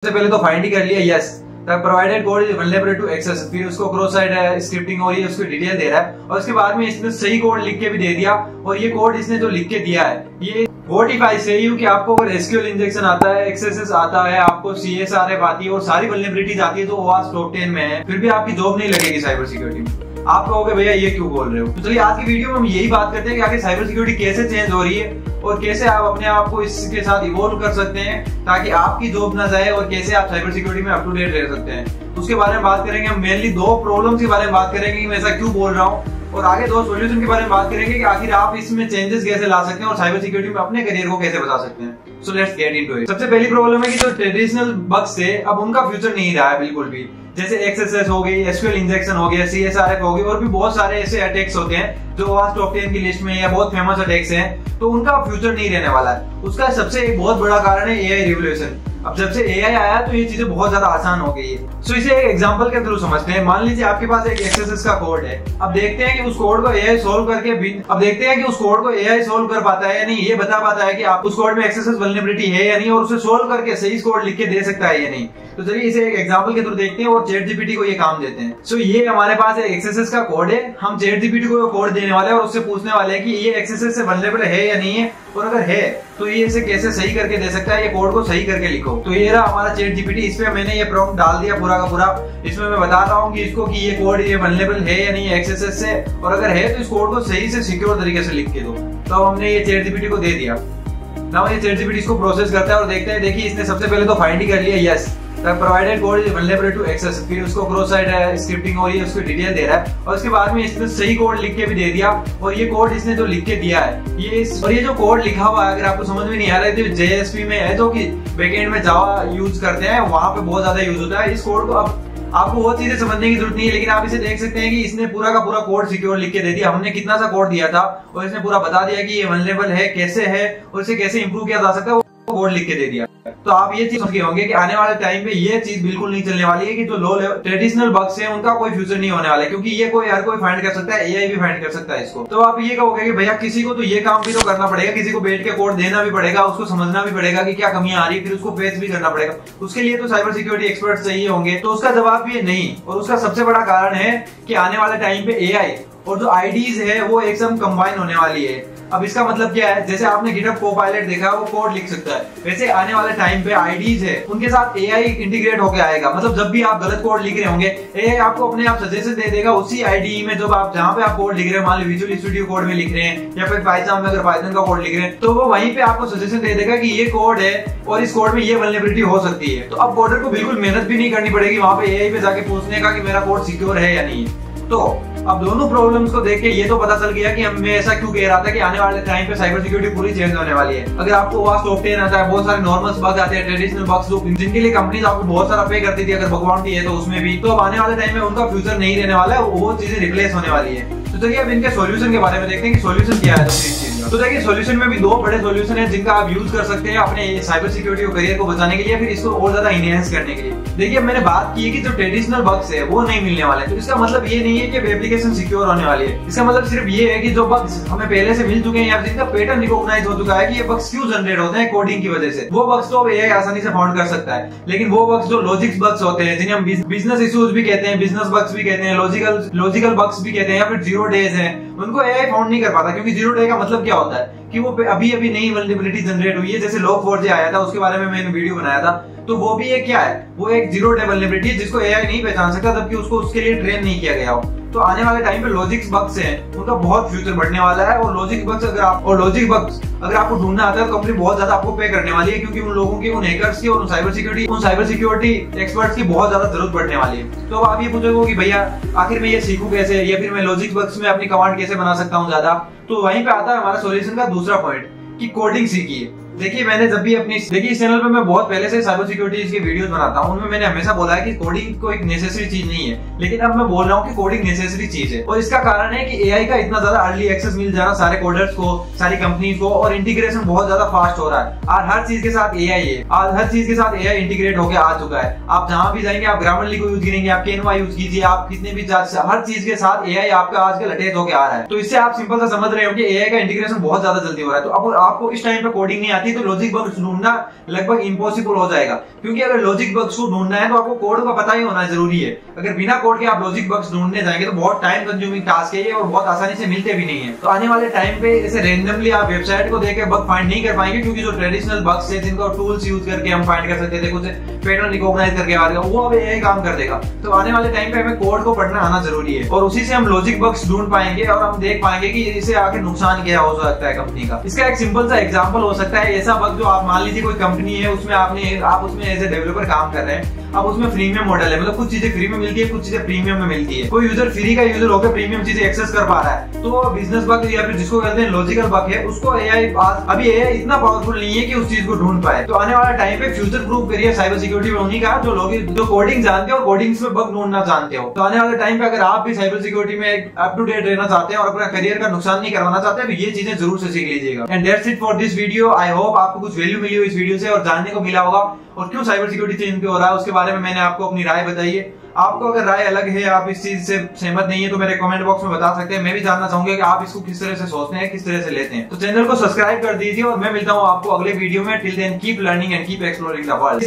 सबसे पहले तो फाइंड ही कर लिया yes provided code is vulnerable to access, फिर उसको क्रॉस साइट स्क्रिप्टिंग हो रही है, उसकी डिटेल दे रहा है और उसके बाद में इसने सही कोड लिख के भी दे दिया। और ये कोड इसने जो लिख के दिया है ये वोटिफाई सही हूँ कि आपको अगर एसक्यूएल इंजेक्शन आता है, एक्सेस आता है, आपको CSRF आती है और सारी वल्नरेबिलिटीज आती है जो ओवास टॉप 10 में है, फिर भी आपकी जॉब नहीं लगेगी साइबर सिक्योरिटी में। आप कहोगे भैया ये क्यों बोल रहे हो? तो चलिए आज की वीडियो में हम यही बात करते हैं कि आगे साइबर सिक्योरिटी कैसे चेंज हो रही है और कैसे आप अपने आप को इसके साथ इवॉल्व कर सकते हैं ताकि आपकी जॉब ना जाए और कैसे आप साइबर सिक्योरिटी में अप टू डेट रह सकते हैं। उसके बारे में बात करेंगे। हम मेनली 2 प्रॉब्लम्स के बारे में बात करेंगे कि मैं ऐसा क्यों बोल रहा हूँ और आगे 2 सॉल्यूशन के बारे में बात करेंगे कि आखिर आप इसमें चेंजेस कैसे ला सकते हैं और साइबर सिक्योरिटी में अपने करियर को कैसे बचा सकते हैं। So let's get into it. सबसे पहली प्रॉब्लम है कि जो ट्रेडिशनल बग्स थे अब उनका फ्यूचर नहीं रहा है बिल्कुल भी। जैसे एक्सेस हो गई, एसक्यूएल इंजेक्शन हो गया, CSRF हो गई और भी बहुत सारे ऐसे अटैक्स होते हैं जो ओवास टॉप 10 की लिस्ट में या बहुत फेमस अटैक्स हैं, तो उनका फ्यूचर नहीं रहने वाला है। उसका सबसे एक बहुत बड़ा कारण है AI रिवोल्यूशन। अब जब से AI आया तो ये चीजें बहुत ज्यादा आसान हो गई है। सो इसे एक एग्जांपल के थ्रू समझते हैं। मान लीजिए आपके पास एक एक्सेस का कोड है। अब देखते हैं कि उस कोड को AI सोल्व कर पाता है या नहीं, ये बता पाता है कि आप उस कोड में एक्सेस वल्नरेबिलिटी है या नहीं और उसे सोल्व करके सही कोड लिख के दे सकता है या नहीं। तो चलिए इसे एक एग्जांपल के थ्रू देखते हैं और ChatGPT को ये काम देते हैं। सो ये हमारे पास एक एक्सेस का कोड है। हम ChatGPT को कोड देने वाले हैं और उससे पूछने वाले हैं कि ये एक्सेस से वल्नरेबल है या नहीं है और अगर है तो ये इसे कैसे सही करके दे सकता है, ये कोड को सही करके लिखो। तो ये रहा हमारा ChatGPT। इसमें मैंने ये प्रॉम्प्ट डाल दिया पूरा का पूरा। इसमें मैं बता रहा हूँ कि इसको कि ये कोड ये वल्नरेबल है या नहीं है एक्सेस से, और अगर है तो इस कोड को सही से सिक्योर तरीके से लिख के दो। तो अब हमने ये ChatGPT को दे दिया। ना ये ChatGPT इसको प्रोसेस करता है और देखते हैं। देखिए इसने सबसे पहले तो फाइंड ही कर लिया yes provided code is vulnerable to access, फिर उसको क्रॉस साइट स्क्रिप्टिंग हो रही है, उसकी डिटेल दे रहा है और उसके बाद में इसने सही कोड लिख के भी दे दिया। और ये कोड इसने जो लिख के दिया है ये जो कोड लिखा हुआ है अगर आपको समझ में नहीं आ रहा है तो JSP में है जो कि बैकएंड में जावा यूज करते हैं, वहां पे बहुत ज्यादा यूज होता है। इस कोड को अब आपको वो चीजें समझने की जरूरत नहीं है, लेकिन आप इसे देख सकते हैं कि इसने पूरा का पूरा कोड सिक्योर लिख के दे दिया। हमने कितना सा कोड दिया था और इसने पूरा बता दिया कि ये वल्नरेबल है, कैसे है और इसे कैसे इंप्रूव किया जा सकता है, वो कोड लिख के दे दिया। तो आप ये चीज समझ गए होंगे कि आने वाले टाइम पे ये चीज बिल्कुल नहीं चलने वाली है कि जो लो लेवल ट्रेडिशनल बग्स हैं उनका कोई फ्यूचर नहीं होने वाला है, क्योंकि ये हर कोई फाइंड कर सकता है, AI भी फाइंड कर सकता है इसको। तो आप ये कहोगे कि भैया किसी को तो ये काम भी तो करना पड़ेगा, किसी को बैठ के कोड देना भी पड़ेगा, उसको समझना भी पड़ेगा कि क्या कमियां आ रही है, फिर उसको फेस भी करना पड़ेगा। उसके लिए तो साइबर सिक्योरिटी एक्सपर्ट चाहिए होंगे। तो उसका जवाब ये नहीं, और उसका सबसे बड़ा कारण है कि आने वाले टाइम पे AI और जो IDs है वो एकदम कंबाइन होने वाली है। अब इसका मतलब क्या है, जैसे आपने GitHub Copilot देखा है वो कोड लिख सकता है, वैसे आने वाले टाइम पे IDs है उनके साथ AI इंटीग्रेट होके आएगा। मतलब जब भी आप गलत कोड लिख रहे होंगे AI आपको अपने आप सजेशन दे देगा उसी IDE में। जब आप जहाँ पे आप कोड लिख रहे हैं, मान लो विजुअल स्टूडियो कोड में लिख रहे हैं या फिर पाइथन में अगर पाइथन का कोड लिख रहे हैं, तो वो वहीं पे आपको सजेशन दे देगा कि ये कोड है और इस कोड में ये वल्नरेबिलिटी हो सकती है। तो अब कोडर को बिल्कुल मेहनत भी नहीं करनी पड़ेगी वहां पे AI पे जाके पूछने का कि मेरा कोड सिक्योर है या नहीं। तो अब दोनों प्रॉब्लम्स को देख के ये तो पता चल गया कि मैं ऐसा क्यों कह रहा था कि आने वाले टाइम पे साइबर सिक्योरिटी पूरी चेंज होने वाली है। अगर आपको ओवास टॉप 10 आता है, बहुत सारे नॉर्मल बग आते हैं, ट्रेडिशनल बग्स जिनके लिए कंपनीज आपको बहुत सारा पे करती थी अगर भगवान है तो उसमें भी, तो अब आने वाले टाइम में उनका फ्यूचर नहीं रहने वाला है, वो चीजें रिप्लेस होने वाली है। तो चलिए अब इनके सॉल्यूशन के बारे में देखते हैं कि सॉल्यूशन क्या है इस चीज का। तो देखिए सॉल्यूशन में भी 2 बड़े सॉल्यूशन है जिनका आप यूज कर सकते हैं अपने साइबर सिक्योरिटी और करियर को बचाने के लिए, फिर इसको और ज्यादा इनहेंस करने के लिए। देखिए मैंने बात की है कि जो ट्रेडिशनल बग्स है वो नहीं मिलने वाले, तो इसका मतलब ये नहीं है कि एप्लीकेशन सिक्योर होने वाली है। इसका मतलब सिर्फ ये है कि जो बग्स हमें पहले से मिल चुके हैं या जिनका पैटर्न रिकॉग्नाइज हो चुका है कि ये बग्स क्यों जनरेट होते हैं कोडिंग की वजह से, वो बग्स तो AI आसानी से फाउंड कर सकता है। लेकिन वो बग्स जो लॉजिक्स बग्स होते हैं, जिन्हें हम बिजनेस इश्यूज भी कहते हैं, बिजनेस बग्स भी कहते हैं, लॉजिकल बग्स भी कहते हैं, या फिर 0 डेज है, उनको AI फाउंड नहीं कर पाता। क्योंकि 0 डे का मतलब क्या होता है कि वो अभी नई वल्नरेबिलिटी जनरेट हुई है। जैसे log4j आया था, उसके बारे में मैंने वीडियो बनाया था, तो वो भी एक क्या है, वो एक 0 डे वल्नरेबिलिटी है जिसको AI नहीं पहचान सकता, जबकि उसको उसके लिए ट्रेन नहीं किया गया हो। तो आने वाले टाइम पे लॉजिक्स बग्स हैं उनका बहुत फ्यूचर बढ़ने वाला है। और लॉजिक बग्स अगर आपको ढूंढना आता है तो कंपनी बहुत ज्यादा आपको पे करने वाली है, क्योंकि उन लोगों की, उन हैकर्स की और उन साइबर सिक्योरिटी एक्सपर्ट्स की बहुत ज्यादा जरूरत पड़ने वाली है। तो आप ये पूछोगे कि भैया आखिर मैं ये सीखूं कैसे, या फिर मैं लॉजिक बग्स में अपनी कमांड कैसे बना सकता हूँ ज्यादा। तो वहीं पे आता है हमारा सॉल्यूशन का दूसरा पॉइंट कि कोडिंग सीखिए। देखिए मैंने जब भी इस चैनल पे मैं बहुत पहले से साइबर सिक्योरिटी की वीडियोस बनाता हूँ, उनमें मैंने हमेशा बोला है कि कोडिंग को एक नेसेसरी चीज नहीं है, लेकिन अब मैं बोल रहा हूँ कि कोडिंग नेसेसरी चीज है। और इसका कारण है कि AI का इतना ज्यादा अर्ली एक्सेस मिल जाना सारे कोडर्स को, सारी कंपनीज को, और इंटीग्रेशन बहुत ज्यादा फास्ट हो रहा है। और हर चीज के साथ AI है, आज हर चीज के साथ AI इंटीग्रेट होकर आ चुका है। आप जहां भी जाएंगे आप ग्रामरली को यूज करेंगे, आप कैनवा यूज कीजिए, आप कितने भी हर चीज के साथ AI आपका आजकल अटैच होकर आ रहा है। तो इससे आप सिंपल सा समझ रहे हो कि AI का इंटीग्रेशन बहुत ज्यादा जल्दी हो रहा है। तो अब आपको इस टाइम पे कोडिंग नहीं आती नहीं तो लॉजिक बग्स ढूंढना लगभग इम्पॉसिबल हो जाएगा, क्योंकि अगर लॉजिक बग्स को ढूंढना है तो आपको कोड का पता ही होना जरूरी है। अगर बिना कोड के आप लॉजिक बग्स ढूंढने जाएंगे तो बहुत टाइम कंज्यूमिंग टास्क है ये, और बहुत आसानी से मिलते भी नहीं है। तो आने वाले टाइम पे ऐसे रेंडमली आप वेबसाइट को देकर बग फाइंड नहीं कर पाएंगे, क्योंकि जो ट्रेडिशनल बग्स है जिनको टूल्स यूज करके हम फाइंड कर सकते थे, कुछ पैटर्न रिकॉग्नाइज करके आ गया, वो अब यही काम कर देगा। तो आने वाले टाइम पे हमें कोड को पढ़ना आना जरूरी है, और उसी से हम लॉजिक बग्स ढूंढ पाएंगे और हम देख पाएंगे कि इसे आगे नुकसान क्या हो सकता है कंपनी का। इसका एक सिंपल सा एग्जांपल हो सकता है ऐसा बग जो आप मान लीजिए कोई कंपनी है, उसमें आप उसमें एज ए डेवलपर काम कर रहे हैं, अब उसमें प्रीमियम मॉडल है, मतलब कुछ चीजें फ्री में मिलती है, कुछ चीजें प्रीमियम में मिलती है। कोई यूजर फ्री का यूजर होकर प्रीमियम चीजें एक्सेस कर पा रहा है, तो बिजनेस बग या फिर जिसको कहते हैं लॉजिकल बग है, उसको अभी एआई इतना पावरफुल नहीं है कि उस चीज को ढूंढ पाए। तो आने वाला टाइम पे future proof career cyber security में उन्हीं का जो लोग जो कोडिंग जानते हो और कोडिंग्स में बग ढूंढना जानते हो। तो आने वाले टाइम पे अगर आप भी साइबर सिक्योरिटी में अप टू डेट रहना चाहते हैं और अपना करियर का नुकसान नहीं करवाना चाहते, तो ये चीजें जरूर से सीख लीजिएगा। And that's it for this video. I hope आपको कुछ वैल्यू मिली हो इस वीडियो से और जानने को मिला होगा और क्यों साइबर सिक्योरिटी चेंज हो रहा है उसके बारे में मैंने आपको अपनी राय बताई है। आपको अगर राय अलग है, आप इस चीज से सहमत नहीं है, तो मेरे कमेंट बॉक्स में बता सकते हैं। मैं भी जानना चाहूंगा कि आप इसको किस तरह से सोचते हैं, किस तरह से लेते हैं। तो चैनल को सब्सक्राइब कर दीजिए और मैं मिलता हूं आपको अगले वीडियो में। Till then keep learning and keep exploring the world.